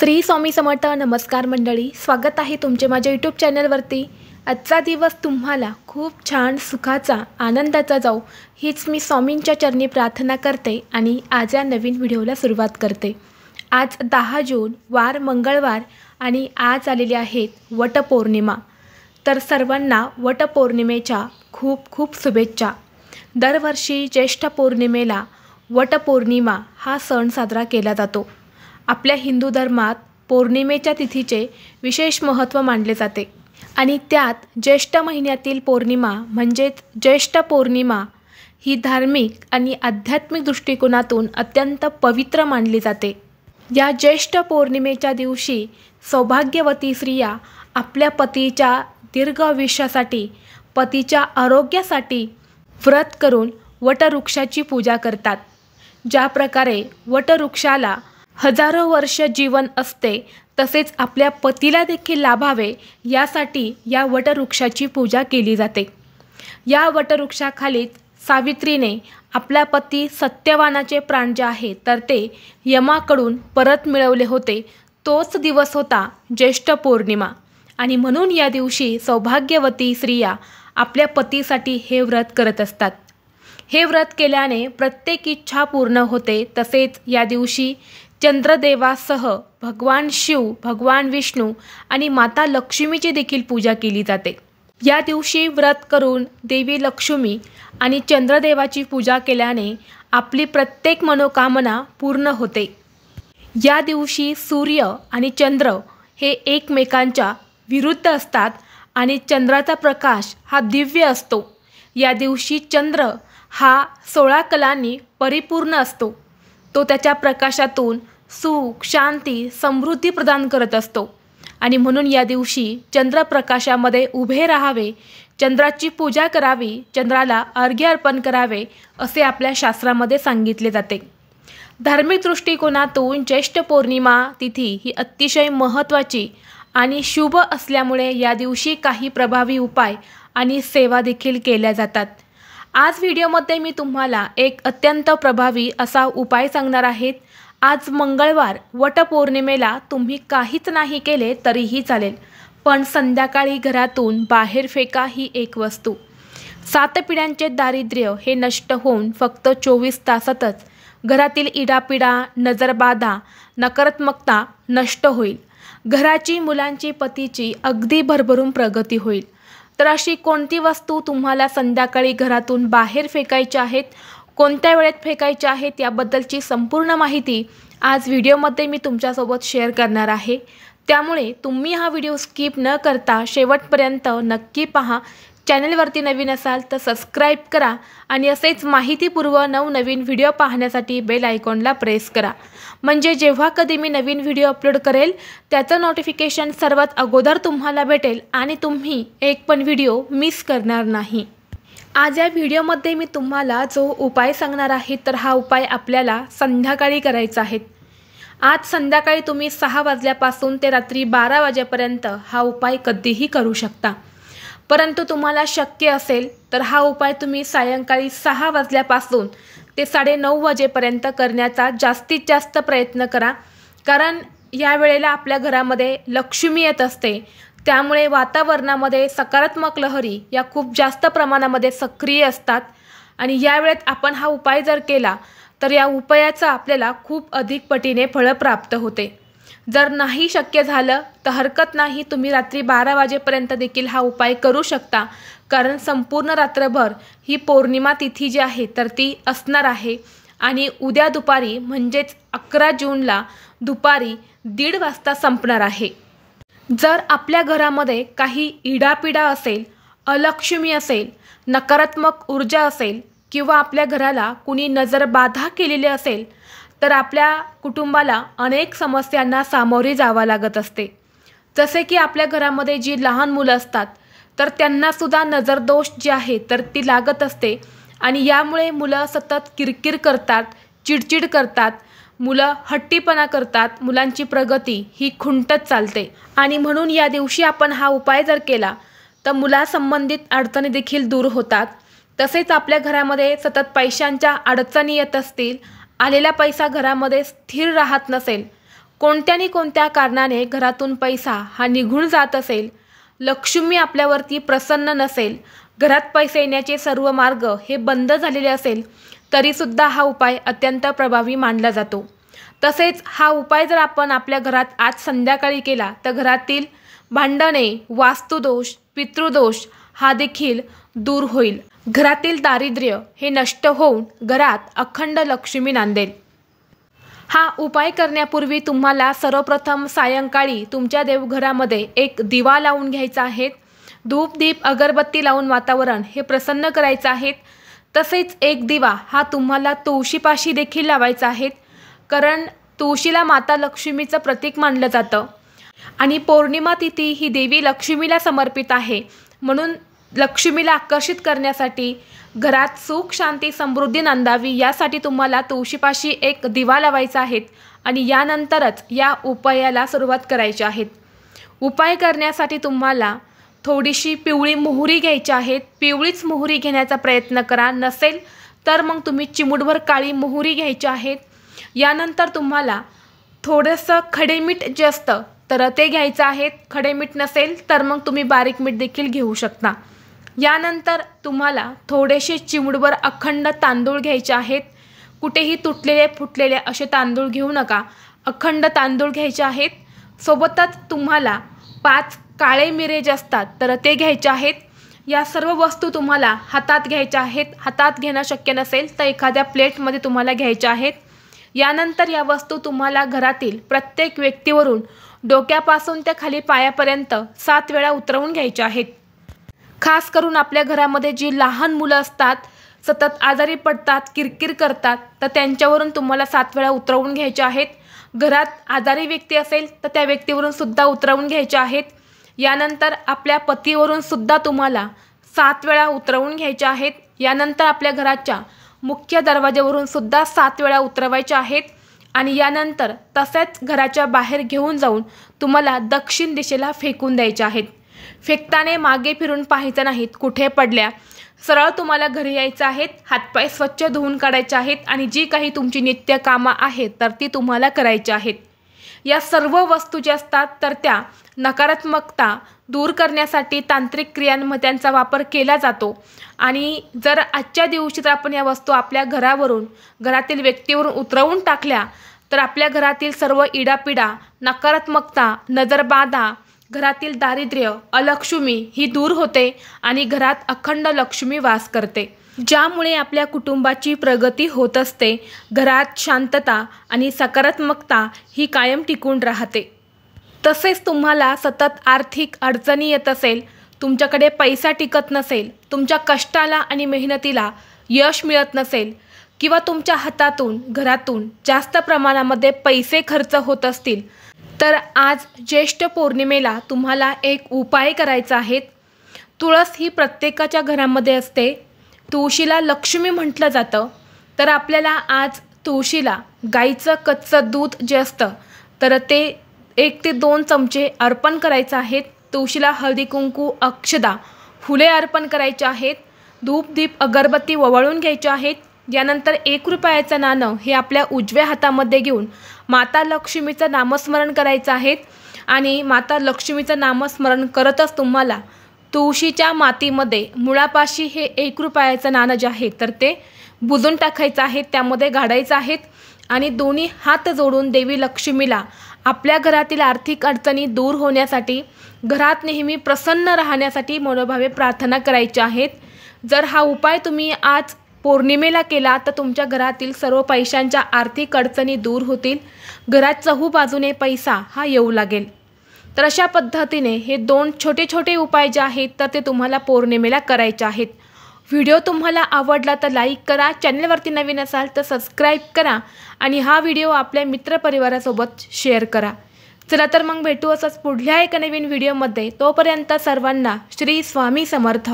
श्री स्वामी समर्थ. नमस्कार मंडळी, स्वागत आहे तुमचे माझ्या यूट्यूब चॅनलवरती. आजचा दिवस तुम्हाला खूप छान सुखाचा आनंदाचा जाऊ हीच मी स्वामींच्या चरणी प्रार्थना करते आणि आज या नवीन व्हिडिओला सुरुवात करते. आज 10 जून वार मंगळवार आणि आज आलेली आहेत वटपौर्णिमा. तर सर्वांना वटपौर्णिमेच्या खूप खूप शुभेच्छा. दरवर्षी ज्येष्ठ पौर्णिमेला वटपौर्णिमा हा सण साजरा केला जातो. आपल्या हिंदू धर्मात पौर्णिमेच्या तिथीचे विशेष महत्त्व मानले जाते आणि त्यात ज्येष्ठ महिन्यातील पौर्णिमा म्हणजेच ज्येष्ठ पौर्णिमा ही धार्मिक आणि आध्यात्मिक दृष्टिकोनातून अत्यंत पवित्र मानली जाते. या ज्येष्ठ पौर्णिमेच्या दिवशी सौभाग्यवती स्त्रिया आपल्या पतीच्या दीर्घ आयुष्यासाठी, पतीच्या आरोग्यासाठी व्रत करून वटवृक्षाची पूजा करतात. ज्या प्रकारे वटवृक्षाला हजारो वर्ष जीवन असते तसेच आपल्या पतीला देखील लाभावे यासाठी या वटवृक्षाची पूजा केली जाते. या वटवृक्षाखालीच सावित्रीने आपला पती सत्यवानाचे प्राण जे आहे तर ते यमाकडून परत मिळवले होते. तोच दिवस होता ज्येष्ठ पौर्णिमा आणि म्हणून या दिवशी सौभाग्यवती स्त्रिया आपल्या पतीसाठी हे व्रत करत असतात. हे व्रत केल्याने प्रत्येक इच्छा पूर्ण होते. तसेच या दिवशी चंद्रदेवासह भगवान शिव, भगवान विष्णू आणि माता लक्ष्मीची देखील पूजा केली जाते. या दिवशी व्रत करून देवी लक्ष्मी आणि चंद्रदेवाची पूजा केल्याने आपली प्रत्येक मनोकामना पूर्ण होते. या दिवशी सूर्य आणि चंद्र हे एकमेकांच्या विरुद्ध असतात आणि चंद्राचा प्रकाश हा दिव्य असतो. या दिवशी चंद्र हा 16 कलांनी परिपूर्ण असतो. तो त्याच्या प्रकाशातून सुख, शांती, समृद्धी प्रदान करत असतो आणि म्हणून या दिवशी चंद्रप्रकाशामध्ये उभे राहावे, चंद्राची पूजा करावी, चंद्राला अर्घ्य अर्पण करावे असे आपल्या शास्त्रामध्ये सांगितले जाते. धार्मिक दृष्टिकोनातून ज्येष्ठ पौर्णिमा तिथी ही अतिशय महत्त्वाची आणि शुभ असल्यामुळे या दिवशी काही प्रभावी उपाय आणि सेवा देखील केल्या जातात. आज व्हिडिओमध्ये मी तुम्हाला एक अत्यंत प्रभावी असा उपाय सांगणार आहेत. आज मंगळवार वटपौर्णिमेला तुम्ही काहीच नाही केले तरीही चालेल, पण संध्याकाळी घरातून बाहेर फेका ही एक वस्तू. 7 पिढ्यांचे दारिद्र्य हे नष्ट होऊन फक्त 24 तासातच घरातील इडापिडा, नजरबाधा, नकारात्मकता नष्ट होईल. घराची, मुलांची, पतीची अगदी भरभरून प्रगती होईल. तर अशी कोणती वस्तू तुम्हाला संध्याकाळी घरातून बाहेर फेकायची आहेत, कोणत्या वेळेत फेकायच्या आहेत याबद्दलची संपूर्ण माहिती आज व्हिडिओमध्ये मी तुमच्यासोबत शेअर करणार आहे. त्यामुळे तुम्ही हा व्हिडिओ स्किप न करता शेवटपर्यंत नक्की पहा. चॅनलवरती नवीन असाल तर सबस्क्राईब करा आणि असेच माहितीपूर्व नवनवीन व्हिडिओ पाहण्यासाठी बेल आयकॉनला प्रेस करा. म्हणजे जेव्हा कधी मी नवीन व्हिडिओ अपलोड करेल त्याचं नोटिफिकेशन सर्वात अगोदर तुम्हाला भेटेल आणि तुम्ही एक पण व्हिडिओ मिस करणार नाही. आज या व्हिडिओमध्ये मी तुम्हाला जो उपाय सांगणार आहे तर हा उपाय आपल्याला संध्याकाळी करायचा आहे. आज संध्याकाळी तुम्ही 6 वाजल्यापासून ते रात्री 12 वाजेपर्यंत हा उपाय कधीही करू शकता. परंतु तुम्हाला शक्य असेल तर हा उपाय तुम्ही सायंकाळी 6 वाजल्यापासून ते 9:30 वाजेपर्यंत करण्याचा जास्तीत जास्त प्रयत्न करा. कारण या वेळेला आपल्या घरामध्ये लक्ष्मी येत असते. त्यामुळे वातावरणामध्ये सकारात्मक लहरी या खूप जास्त प्रमाणामध्ये सक्रिय असतात आणि या वेळेत आपण हा उपाय जर केला तर या उपायाचा आपल्याला खूप अधिक पटीने फळ प्राप्त होते. जर नाही शक्य झालं तर हरकत नाही, तुम्ही रात्री 12 वाजेपर्यंत देखील हा उपाय करू शकता. कारण संपूर्ण रात्रभर ही पौर्णिमा तिथी जी आहे तर ती असणार आहे आणि उद्या दुपारी म्हणजेच 11 जूनला दुपारी 1:30 वाजता संपणार आहे. जर आपल्या घरामध्ये काही इडापिडा असेल, अलक्ष्मी असेल, नकारात्मक ऊर्जा असेल किंवा आपल्या घराला कुणी नजरबाधा केलेली असेल तर आपल्या कुटुंबाला अनेक समस्यांना सामोरे जावं लागत असते. जसे की आपल्या घरामध्ये जी लहान मुलं असतात तर त्यांनासुद्धा नजरदोष जी आहे तर ती लागत असते आणि यामुळे मुलं सतत किरकिर करतात, चिडचिड करतात, मुलं हट्टीपणा करतात, मुलांची प्रगती ही खुंटत चालते आणि म्हणून या दिवशी आपण हा उपाय जर केला तर मुलासंबंधित अडचणी देखील दूर होतात. तसेच आपल्या घरामध्ये सतत पैशांच्या अडचणी येत असतील, आलेला पैसा घरामध्ये स्थिर राहत नसेल, कोणत्या कारणाने घरातून पैसा हा निघून जात असेल, लक्ष्मी आपल्यावरती प्रसन्न नसेल, घरात पैसे येण्याचे सर्व मार्ग हे बंद झालेले असेल, तरीसुद्धा हा उपाय अत्यंत प्रभावी मानला जातो। तसेच हा उपाय जर आपण आपल्या घरात आज संध्याकाळी केला तर घरातील भांडणे, वास्तुदोष, पितृदोष हा देखील दूर होईल। घरातील दारिद्र्य हे नष्ट होऊन घरात अखंड लक्ष्मी नांदेल। हा उपाय करण्यापूर्वी तुम्हाला सर्वप्रथम सायंकाळी तुमच्या देवघरामध्ये एक दिवा लावून घ्यायचा आहे। धूप दीप अगरबत्ती लावून वातावरण हे प्रसन्न करायचं आहे। तसेच एक दिवा हा तुम्हाला तुळशीपाशी देखील लावायचा आहे, कारण तुळशीला माता लक्ष्मीचं प्रतीक मानलं जातं आणि पौर्णिमा तिथी ही देवी लक्ष्मीला समर्पित आहे। म्हणून लक्ष्मीला आकर्षित करण्यासाठी, घरात सुख शांती समृद्धी नांदावी यासाठी तुम्हाला तुळशीपाशी एक दिवा लावायचा आहे आणि यानंतरच या उपायाला सुरुवात करायची आहे। उपाय करण्यासाठी तुम्हाला थोडीशी पिवळी मोहरी घ्यायची आहे। पिवळीच मोहरी घेण्याचा प्रयत्न करा, नसेल तर मग तुम्ही चिमूटभर काळी मोहरी घ्यायची आहे। यानंतर तुम्हाला थोडंसं खडे मीठ जे असतं तर ते घ्यायचं आहे। खडे मीठ नसेल तर मग तुम्ही बारीक मीठ देखील घेऊ शकता। यानंतर तुम्हाला थोडेसे चिमूटभर अखंड तांदूळ घ्यायचे आहेत। कुठेही तुटलेले फुटलेले असे तांदूळ घेऊ नका, अखंड तांदूळ घ्यायचे आहेत। सोबतच तुम्हाला 5 काळे मिरे जे असतात तर ते घ्यायचे आहेत। या सर्व वस्तू तुम्हाला हातात घ्यायच्या आहेत। हातात घेणं शक्य नसेल तर एखाद्या प्लेटमध्ये तुम्हाला घ्यायच्या आहेत। यानंतर या वस्तू तुम्हाला घरातील प्रत्येक व्यक्तीवरून डोक्यापासून ते खाली पायापर्यंत 7 वेळा उतरवून घ्यायच्या आहेत। खास करून आपल्या घरामध्ये जी लहान मुलं असतात, सतत आजारी पडतात, किरकिर करतात, तर त्यांच्यावरून तुम्हाला 7 वेळा उतरवून घ्यायच्या आहेत। घरात आजारी व्यक्ती असेल तर त्या व्यक्तीवरून सुद्धा उतरवून घ्यायच्या आहेत। यानंतर आपल्या पतीवरून सुद्धा तुम्हाला 7 वेळा उतरवून घ्यायच्या आहेत। यानंतर आपल्या घराच्या मुख्य दरवाज्यावरून सुद्धा 7 वेळा उतरवायच्या आहेत आणि यानंतर तसेच घराच्या बाहेर घेऊन जाऊन तुम्हाला दक्षिण दिशेला फेकून द्यायच्या आहेत। फेकताना मागे फिरून पाहायचं नाहीत कुठे पडल्या, सरळ तुम्हाला घरी यायचं आहे। हातपाय स्वच्छ धुवून काढायचे आहेत आणि जी काही तुमची नित्य कामं आहेत तर ती तुम्हाला करायची आहेत। या सर्व वस्तू ज्या असतात तर त्या नकारात्मकता दूर करण्यासाठी तांत्रिक क्रियांमध्ये त्यांचा वापर केला जातो आणि जर आजच्या दिवशी जर आपण या वस्तू आपल्या घरावरून, घरातील व्यक्तीवरून उतरवून टाकल्या तर आपल्या घरातील सर्व इडापिडा, नकारात्मकता, नजरबाधा, घरातील दारिद्र्य, अलक्ष्मी ही दूर होते आणि घरात अखंड लक्ष्मी वास करते, ज्यामुळे आपल्या कुटुंबाची प्रगती होत असते। घरात शांतता आणि सकारात्मकता ही कायम टिकून राहते। तसेच तुम्हाला सतत आर्थिक अडचणी येत असेल, तुमच्याकडे पैसा टिकत नसेल, तुमच्या कष्टाला आणि मेहनतीला यश मिळत नसेल किंवा तुमच्या हातातून, घरातून जास्त प्रमाणामध्ये पैसे खर्च होत असतील, तर आज ज्येष्ठ पौर्णिमेला तुम्हाला एक उपाय करायचा आहे। तुळस ही प्रत्येकाच्या घरामध्ये असते। तुळशीला लक्ष्मी म्हटलं जातं, तर आपल्याला आज तुळशीला गाईचं कच्चं दूध जे असतं तर ते 1 ते 2 चमचे अर्पण करायचं आहे। तुळशीला हळदी कुंकू, अक्षदा, फुले अर्पण करायचे आहेत। धूप दीप अगरबत्ती ओवाळून घ्यायचे आहेत। यानंतर 1 रुपयाचं नाणं हे आपल्या उजव्या हातामध्ये घेऊन माता लक्ष्मीचं नामस्मरण करायचं आहे आणि माता लक्ष्मीचं नामस्मरण करतच तुम्हाला तुळशीच्या मातीमध्ये मुळापाशी हे 1 रुपयाचं नाणं जे आहे तर ते बुजून टाकायचं आहे, त्यामध्ये गाडायचं आहे आणि दोन्ही हात जोडून देवी लक्ष्मीला आपल्या घरातील आर्थिक अडचणी दूर होण्यासाठी, घरात नेहमी प्रसन्न राहण्यासाठी मनोभावे प्रार्थना करायची आहेत। जर हा उपाय तुम्ही आज पौर्णिमेला केला तर तुमच्या घरातील सर्व पैशांच्या आर्थिक अडचणी दूर होतील, घरात चहूबाजूने पैसा हा येऊ लागेल। तर अशा पद्धतीने हे 2 छोटे छोटे उपाय जे आहेत तर ते तुम्हाला पौर्णिमेला करायचे आहेत। व्हिडिओ तुम्हाला आवडला तर लाईक करा, चॅनलवरती नवीन असाल तर सबस्क्राईब करा आणि हा व्हिडिओ आपल्या मित्रपरिवारासोबत शेअर करा। चला तर मग भेटू असंच पुढल्या एका नवीन व्हिडिओमध्ये। तोपर्यंत सर्वांना श्री स्वामी समर्थ।